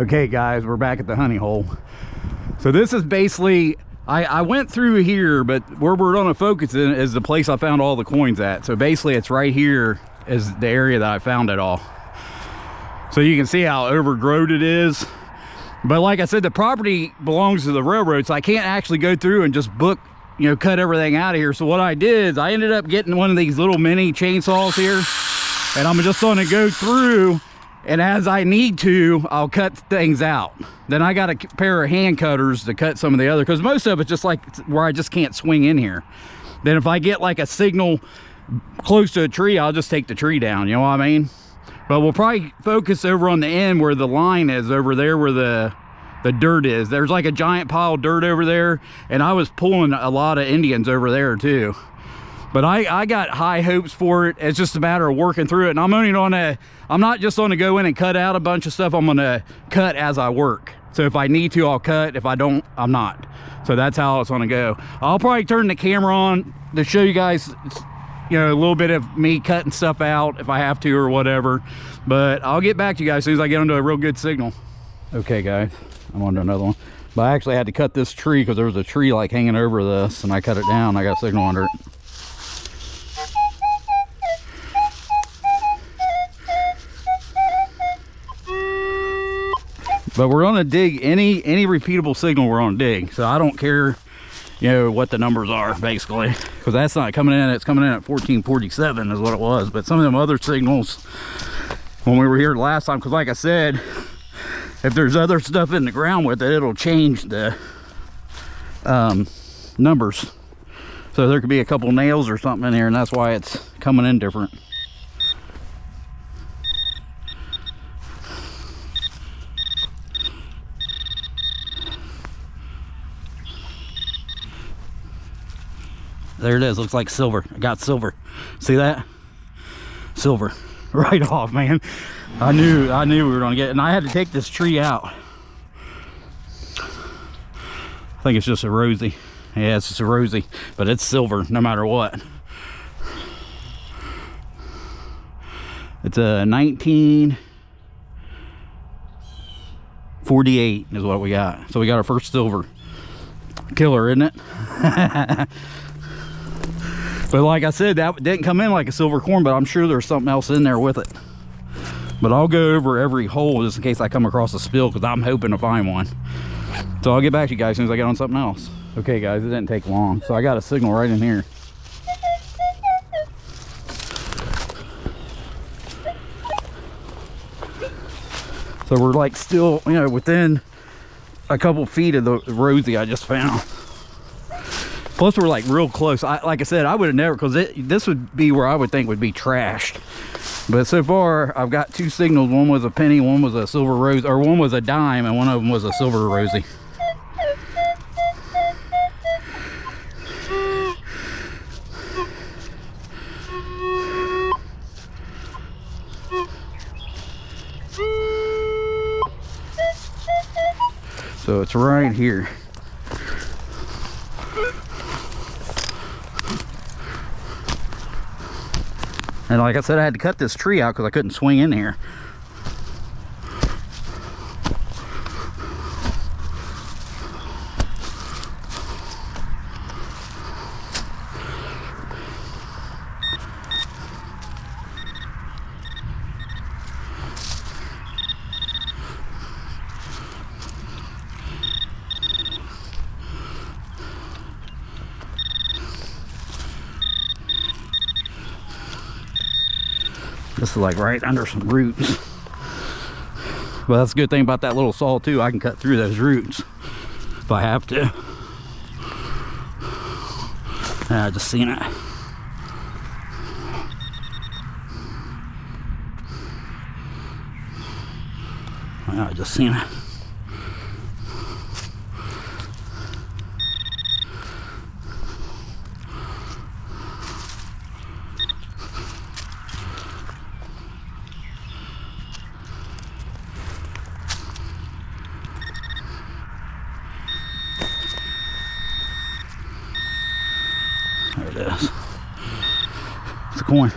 Okay guys, we're back at the honey hole. So this is basically, I went through here, but where we're gonna focus in is the place I found all the coins at. So basically it's right here is the area that I found it all. So you can see how overgrown it is. But like I said, the property belongs to the railroad, so I can't actually go through and just book, you know, cut everything out of here. So what I did is I ended up getting one of these little mini chainsaws here, and I'm just gonna go through, and as I need to, I'll cut things out. Then I got a pair of hand cutters to cut some of the other, because most of it's just like where I just can't swing in here. Then if I get like a signal close to a tree, I'll just take the tree down, you know what I mean? But we'll probably focus over on the end where the line is, over there where the dirt is. There's like a giant pile of dirt over there, and I was pulling a lot of Indians over there too. But I got high hopes for it. It's just a matter of working through it. And I'm not just gonna go in and cut out a bunch of stuff. I'm gonna cut as I work. So if I need to, I'll cut. If I don't, I'm not. So that's how it's gonna go. I'll probably turn the camera on to show you guys, you know, a little bit of me cutting stuff out if I have to or whatever. But I'll get back to you guys as soon as I get onto a real good signal. Okay guys, I'm onto another one. But I actually had to cut this tree because there was a tree like hanging over this, and I cut it down. I got signal under it. But we're gonna dig any repeatable signal we're gonna dig. So I don't care, you know, what the numbers are basically, because that's not coming in. It's coming in at 1447 is what it was. But some of them other signals when we were here last time, because like I said, if there's other stuff in the ground with it, it'll change the numbers. So there could be a couple nails or something in here, and that's why it's coming in different. There it is. Looks like silver. I got silver. See that? Silver. Right off, man. I knew we were gonna get it. And I had to take this tree out. I think it's just a rosy. Yeah, it's just a rosy, but it's silver no matter what. It's a 1948 is what we got. So we got our first silver. Killer, isn't it? But like I said, that didn't come in like a silver coin, but I'm sure there's something else in there with it. But I'll go over every hole just in case I come across a spill, because I'm hoping to find one. So I'll get back to you guys as soon as I get on something else. Okay guys, it didn't take long. So I got a signal right in here. So we're like still, you know, within a couple feet of the rosy I just found. Plus we're like real close. Like I said, I would have never, because this would be where I would think would be trashed. But so far I've got two signals. One was a penny, one was a silver rose, or one was a dime, and one of them was a silver rosy. So it's right here. And like I said, I had to cut this tree out because I couldn't swing in here. This is like right under some roots. But that's a good thing about that little saw too. I can cut through those roots if I have to. I just seen it. I just seen it. There it is. It's a coin.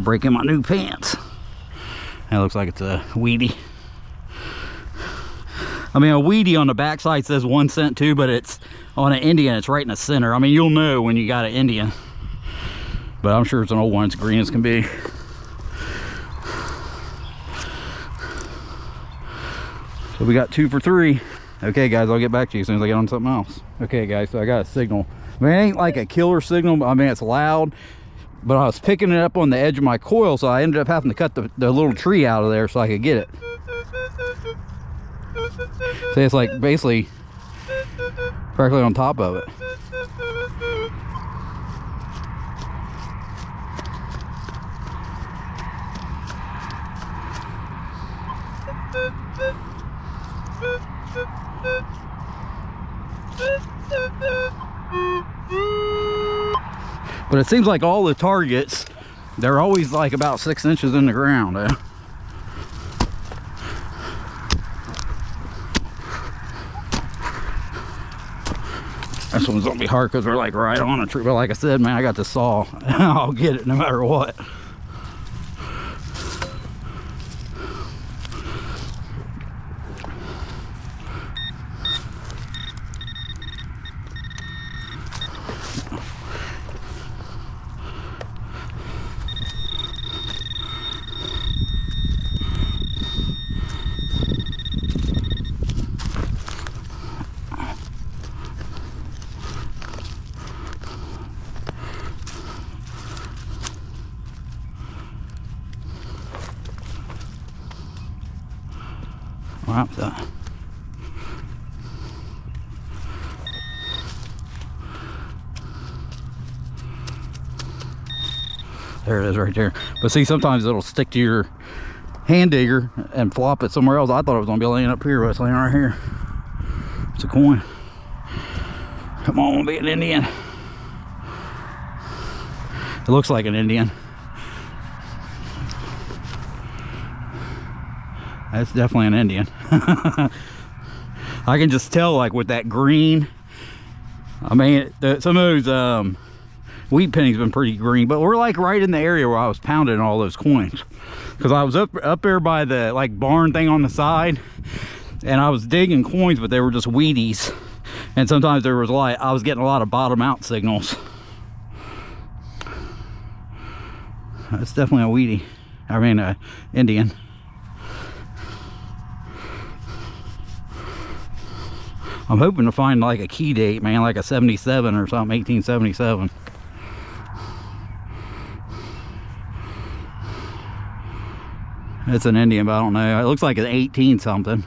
breaking my new pants. That looks like it's a weedy. I mean, a weedy on the backside says 1 cent too, but it's on an Indian, it's right in the center. I mean, you'll know when you got an Indian, but I'm sure it's an old one. It's green as can be. So we got 2 for 3. Okay guys, I'll get back to you as soon as I get on something else. Okay guys, so I got a signal. I mean, it ain't like a killer signal, but I mean, it's loud, but I was picking it up on the edge of my coil, so I ended up having to cut the little tree out of there so I could get it. So it's like basically practically on top of it. But it seems like all the targets, they're always like about 6 inches in the ground. This one's gonna be hard because we're like right on a tree. But like I said, man, I got the saw. I'll get it no matter what. Wow, that. There it is right there. But see, sometimes it'll stick to your hand digger and flop it somewhere else. I thought it was gonna be laying up here, but it's laying right here. It's a coin. Come on, be an Indian. It looks like an Indian. That's definitely an Indian. I can just tell, like with that green. I mean, some of those wheat pennies been pretty green, but we're like right in the area where I was pounding all those coins, because I was up there by the like barn thing on the side, and I was digging coins, but they were just Wheaties, and sometimes there was I was getting a lot of bottom out signals. That's definitely a Wheatie. I mean, a Indian. I'm hoping to find like a key date, man, like a 77 or something, 1877. It's an Indian, but I don't know. It looks like an 18 something.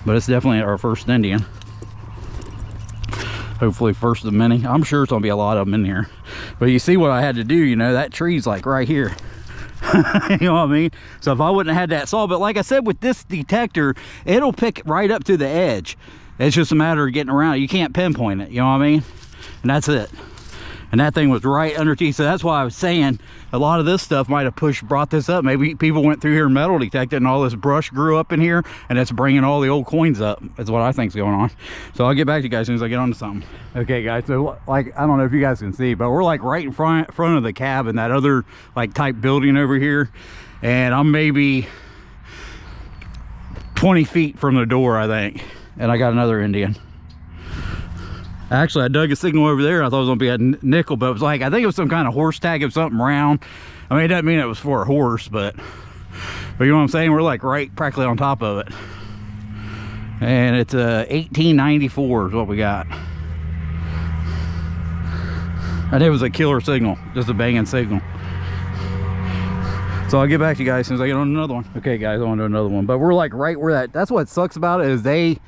But it's definitely our first Indian. Hopefully first of many. I'm sure it's gonna be a lot of them in here. But you see what I had to do, you know, that tree's like right here. You know what I mean? So if I wouldn't have had that saw, but like I said, with this detector, it'll pick right up to the edge. It's just a matter of getting around it. You can't pinpoint it, you know what I mean? And that's it. And that thing was right underneath. So that's why I was saying a lot of this stuff might have brought this up. Maybe people went through here and metal detected, and all this brush grew up in here, and it's bringing all the old coins up. That's what I think's going on. So I'll get back to you guys as soon as I get onto something. Okay guys, so like, I don't know if you guys can see, but we're like right in front of the cabin, that other like type building over here. And I'm maybe 20 feet from the door, I think. And I got another Indian. Actually, I dug a signal over there. I thought it was gonna be a nickel, but it was like, I think it was some kind of horse tag of something round. I mean, it doesn't mean it was for a horse, but you know what I'm saying? We're like right practically on top of it. And it's 1894 is what we got. And it was a killer signal, just a banging signal. So I'll get back to you guys as soon as I get on another one. Okay guys, I want to do another one. But we're like right where that's what sucks about it, is they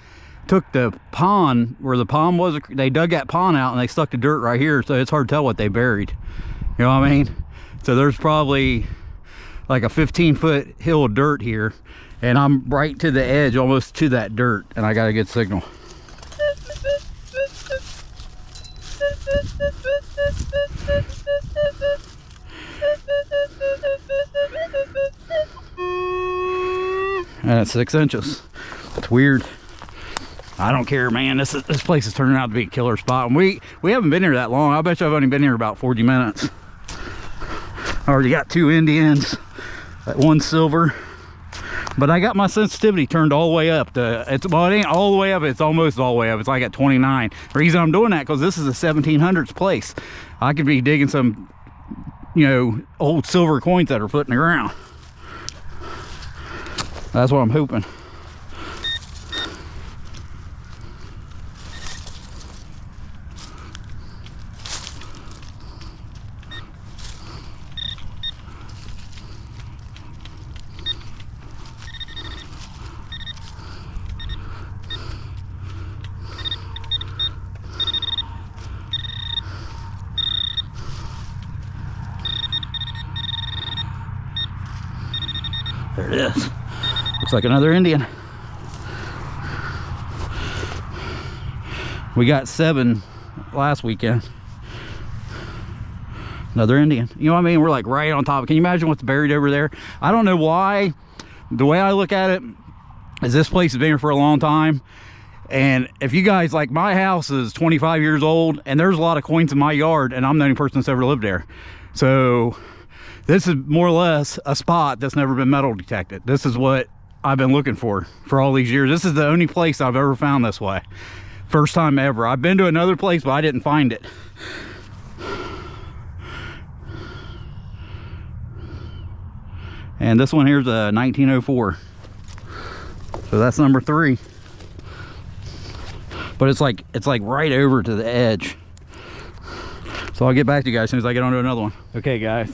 took the pond where the pond was. They dug that pond out and they stuck the dirt right here, so it's hard to tell what they buried. You know what I mean? So there's probably like a 15-foot hill of dirt here, and I'm right to the edge, almost to that dirt, and I got a good signal. And it's 6 inches. It's weird. I don't care, man. This place is turning out to be a killer spot. And we haven't been here that long. I bet you I've only been here about 40 minutes. already got 2 Indians, that 1 silver. But I got my sensitivity turned all the way up. Well, it ain't all the way up, it's almost all the way up. It's like at 29. The reason I'm doing that, because this is a 1700s place. I could be digging some, you know, old silver coins that are put in the ground. That's what I'm hoping. There it is. Looks like another Indian. We got 7 last weekend. Another Indian. You know what I mean? We're like right on top. Can you imagine what's buried over there? I don't know why. The way I look at it is this place has been here for a long time. And if you guys, like, my house is 25 years old and there's a lot of coins in my yard and I'm the only person that's ever lived there. So this is more or less a spot that's never been metal detected. This is what I've been looking for all these years. This is the only place I've ever found this way. First time ever. I've been to another place, but I didn't find it. And this one here's a 1904. So that's number 3. But it's like right over to the edge. So I'll get back to you guys as soon as I get onto another one. Okay, guys.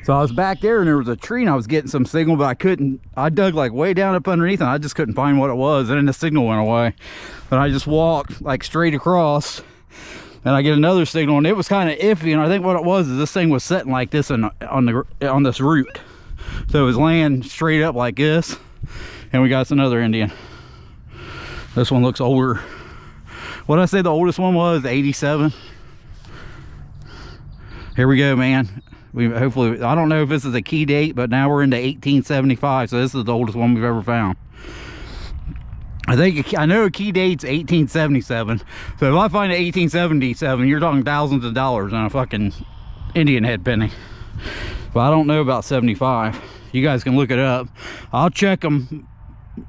So I was back there and there was a tree and I was getting some signal, but I dug like way down up underneath and I just couldn't find what it was. And then the signal went away. But I just walked like straight across and I get another signal and it was kind of iffy. And I think what it was is this thing was sitting like this on this root. So it was laying straight up like this. And we got another Indian. This one looks older. What did I say the oldest one was? 87. Here we go, man. We hopefully, I don't know if this is a key date, but now we're into 1875, so this is the oldest one we've ever found. I know a key date's 1877, so if I find an 1877, you're talking thousands of dollars on a fucking Indian head penny. But I don't know about 75. You guys can look it up. I'll check them,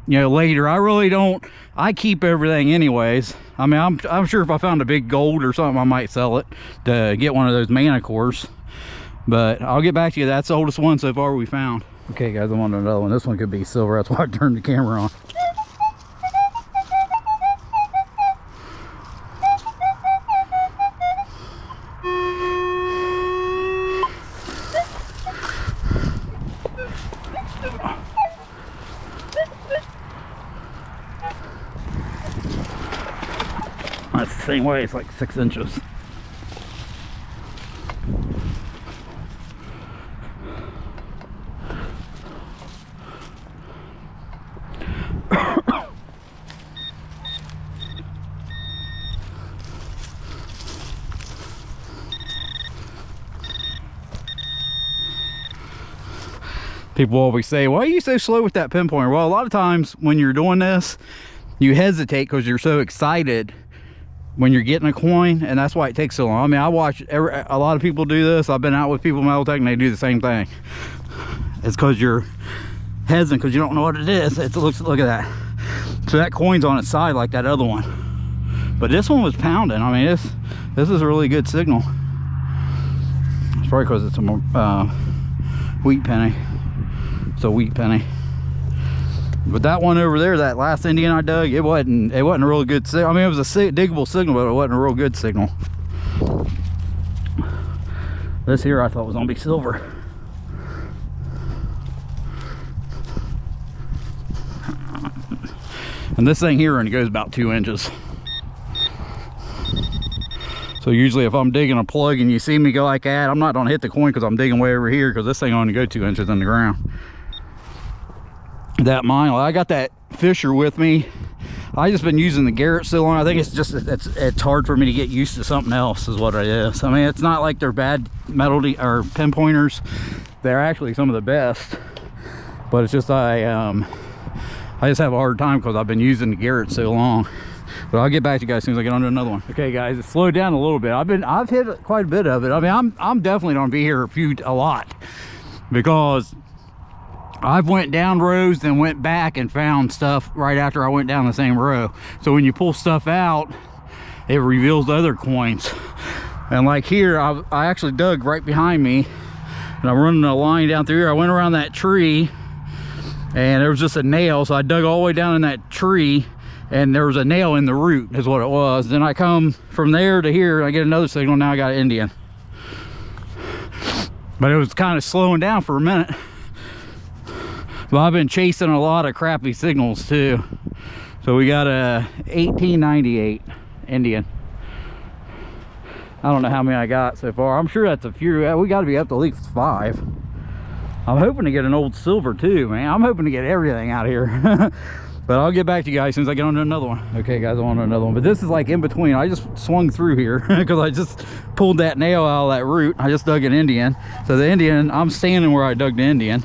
you know, later. I really don't. I keep everything anyways. I mean, I'm sure if I found a big gold or something, I might sell it to get one of those mana cores. But I'll get back to you. That's the oldest one so far we found. Okay, guys, I'm on to another one. This one could be silver. That's why I turned the camera on. That's the same way. It's like 6 inches. People always say, why are you so slow with that pinpointer? Well, a lot of times when you're doing this, you hesitate because you're so excited when you're getting a coin, and that's why it takes so long. I mean, I watch a lot of people do this. I've been out with people in metal tech and they do the same thing. It's because you're hesitant because you don't know what it is. Look at that. So that coin's on its side like that other one. But this one was pounding. I mean, this is a really good signal. It's probably because it's a wheat penny. It's a wheat penny. But that one over there, that last Indian I dug, it wasn't a real good signal. I mean, it was a diggable signal, but it wasn't a real good signal. This here I thought was gonna be silver. And this thing here only goes about 2 inches. So usually if I'm digging a plug and you see me go like that, I'm not gonna hit the coin because I'm digging way over here, because this thing only goes 2 inches in the ground. That mine, I got that Fisher with me. I just been using the Garrett so long. I think it's just it's hard for me to get used to something else is what it is. I mean, it's not like they're bad metal or pinpointers. They're actually some of the best, but it's just I just have a hard time because I've been using the Garrett so long. But I'll get back to you guys as soon as I get onto another one. Okay guys, it slowed down a little bit. I've hit quite a bit of it. I mean, I'm definitely gonna be here a lot, because I've went down rows and went back and found stuff right after I went down the same row. So when you pull stuff out, it reveals the other coins. And like here, I actually dug right behind me, and I'm running a line down through here. I went around that tree and there was just a nail, so I dug all the way down in that tree and there was a nail in the root is what it was. Then I come from there to here, I get another signal. Now I got an Indian, but it was kind of slowing down for a minute. But I've been chasing a lot of crappy signals too. So we got a 1898 Indian. I don't know how many I got so far. I'm sure that's a few. We got to be up to at least 5. I'm hoping to get an old silver too, man. I'm hoping to get everything out here. But I'll get back to you guys as soon as I get on to another one. Okay guys, I'm on to another one. But this is like in between. I just swung through here because I just pulled that nail out of that root. I just dug an Indian. So the Indian, I'm standing where I dug the Indian.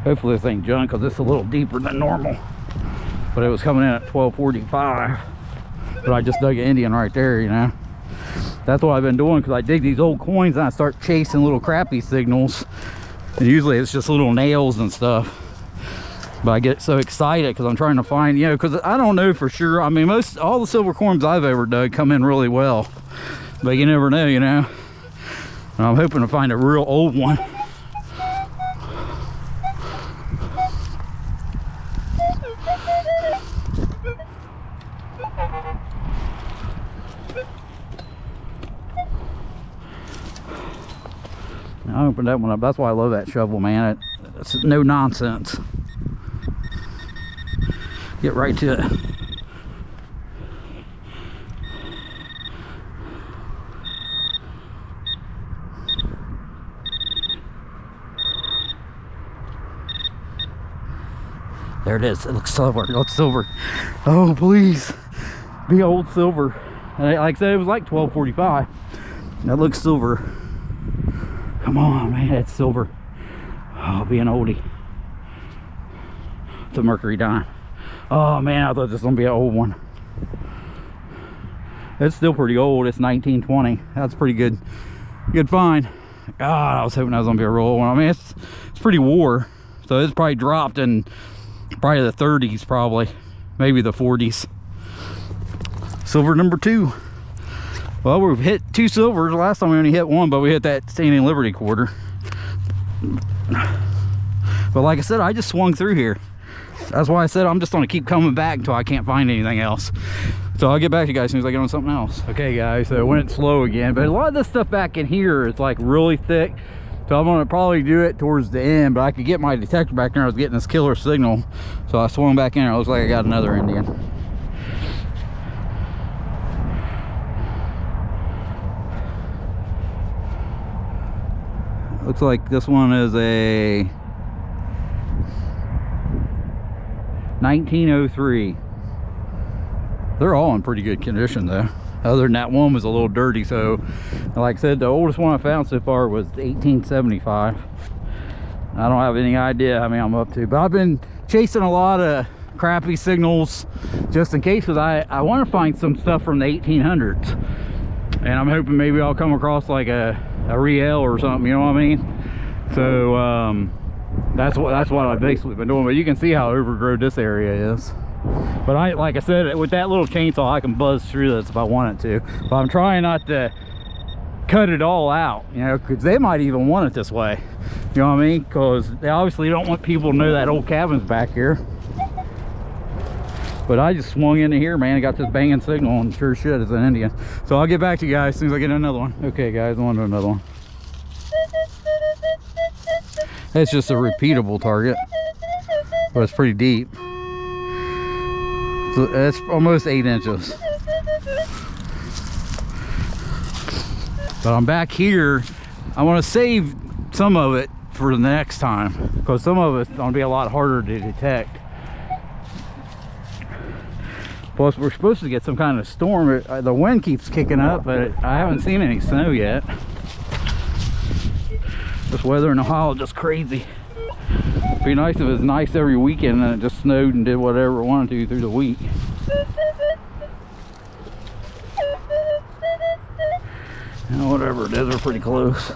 Hopefully this ain't junk, because it's a little deeper than normal. But it was coming in at 1245. But I just dug an Indian right there, you know. That's what I've been doing, because I dig these old coins and I start chasing little crappy signals. And usually it's just little nails and stuff. But I get so excited because I'm trying to find, you know, because I don't know for sure. I mean, all the silver coins I've ever dug come in really well. But you never know, you know. And I'm hoping to find a real old one. I opened that one up. That's why I love that shovel, man. It's no nonsense. Get right to it. There it is. It looks silver. It looks silver. Oh, please be old silver. And like I said, it was like 1245. That looks silver. Come on, man, it's silver. Oh, be an oldie. It's a mercury dime. Oh man, I thought this was gonna be an old one. It's still pretty old. It's 1920. That's pretty good. Good find. God, I was hoping that was gonna be a real old one. I mean, it's pretty wore, so it's probably dropped in probably the 30s, probably maybe the 40s. Silver number 2. Well, we've hit 2 silvers. Last time we only hit 1, but we hit that Standing Liberty quarter. But like I said, I just swung through here. That's why I said I'm just gonna keep coming back until I can't find anything else. So I'll get back to you guys as soon as I get on something else. Okay guys, so it went slow again, but a lot of this stuff back in here is like really thick. So I'm gonna probably do it towards the end, but I could get my detector back there. I was getting this killer signal. So I swung back in there. It looks like I got another Indian. Looks like this one is a 1903. They're all in pretty good condition though. Other than that one was a little dirty. So like I said, the oldest one I found so far was 1875. I don't have any idea how many I'm up to, but I've been chasing a lot of crappy signals just in case, because I want to find some stuff from the 1800s, and I'm hoping maybe I'll come across like a Riel or something, you know what I mean? So that's what I've basically been doing. But you can see how overgrown this area is. But like I said, with that little chainsaw I can buzz through this if I wanted to, but I'm trying not to cut it all out, you know, because they might even want it this way, you know what I mean? Because they obviously don't want people to know that old cabin's back here. But I just swung into here, man, and got this banging signal, and sure shit, it's an Indian. So I'll get back to you guys as soon as I get another one. Okay guys, I'm on to another one. It's just a repeatable target, but it's pretty deep. So it's almost 8 inches. But I'm back here. I want to save some of it for the next time, because some of it's going to be a lot harder to detect. Plus, we're supposed to get some kind of storm. The wind keeps kicking up, but I haven't seen any snow yet. This weather in Ohio is just crazy. It'd be nice if it was nice every weekend and it just snowed and did whatever it wanted to through the week. Yeah, whatever it is, we're pretty close.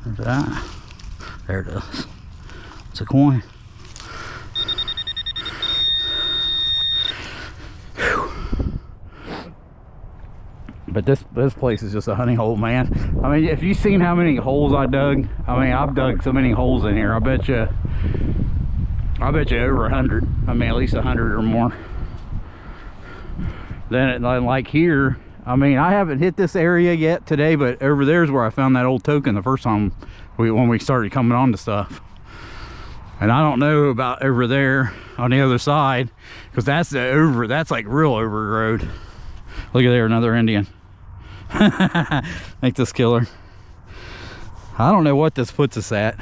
There's that. There it is. It's a coin. Whew. But this place is just a honey hole, man. I mean, if you've seen how many holes I dug, I mean, I've dug so many holes in here. I bet you over 100. I mean, at least 100 or more. Then like here, I mean, I haven't hit this area yet today, but over there's where I found that old token the first time when we started coming on to stuff. And I don't know about over there on the other side, because that's like real overgrowth. Look at there, another Indian. Make this killer. I don't know what this puts us at.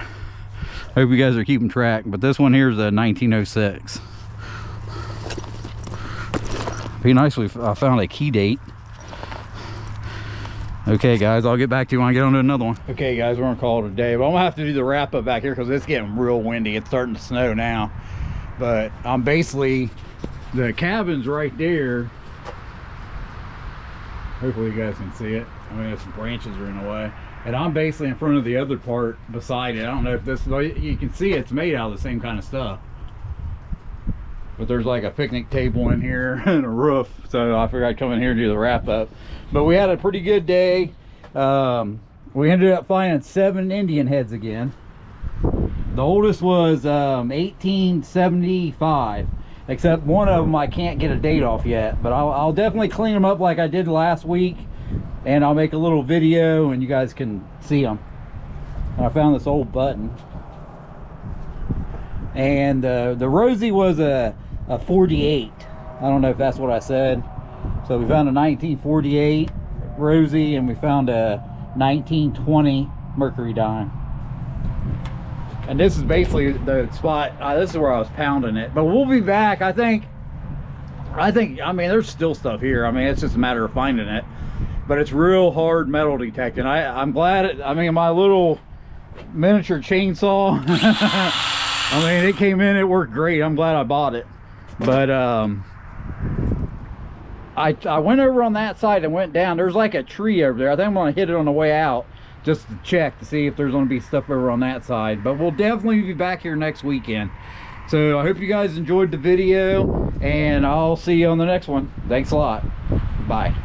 Hope you guys are keeping track, but this one here is a 1906. Be nice if I found a key date. Okay guys, I'll get back to you when I get on to another one. Okay guys, we're gonna call it a day, but I'm gonna have to do the wrap up back here because it's getting real windy. It's starting to snow now, but I'm basically, the cabin's right there. Hopefully you guys can see it. I mean, some branches are in the way, and I'm basically in front of the other part beside it. I don't know if this, you can see it's made out of the same kind of stuff, but there's like a picnic table in here and a roof, so I figured I'd come in here and do the wrap up. But we had a pretty good day. We ended up finding 7 Indian heads again. The oldest was 1875, except one of them I can't get a date off yet, but I'll definitely clean them up like I did last week, and I'll make a little video and you guys can see them. I found this old button, and the Rosie was a 48. I don't know if that's what I said. So we found a 1948 Rosie, and we found a 1920 Mercury dime. And this is basically the spot. This is where I was pounding it. But we'll be back. I think. I mean, there's still stuff here. I mean, it's just a matter of finding it. But it's real hard metal detecting. I'm glad. I mean, my little miniature chainsaw. I mean, it came in. It worked great. I'm glad I bought it. But I went over on that side and went down. There's like a tree over there. I think I'm gonna hit it on the way out just to check to see if there's gonna be stuff over on that side. But we'll definitely be back here next weekend. So I hope you guys enjoyed the video, and I'll see you on the next one. Thanks a lot. Bye.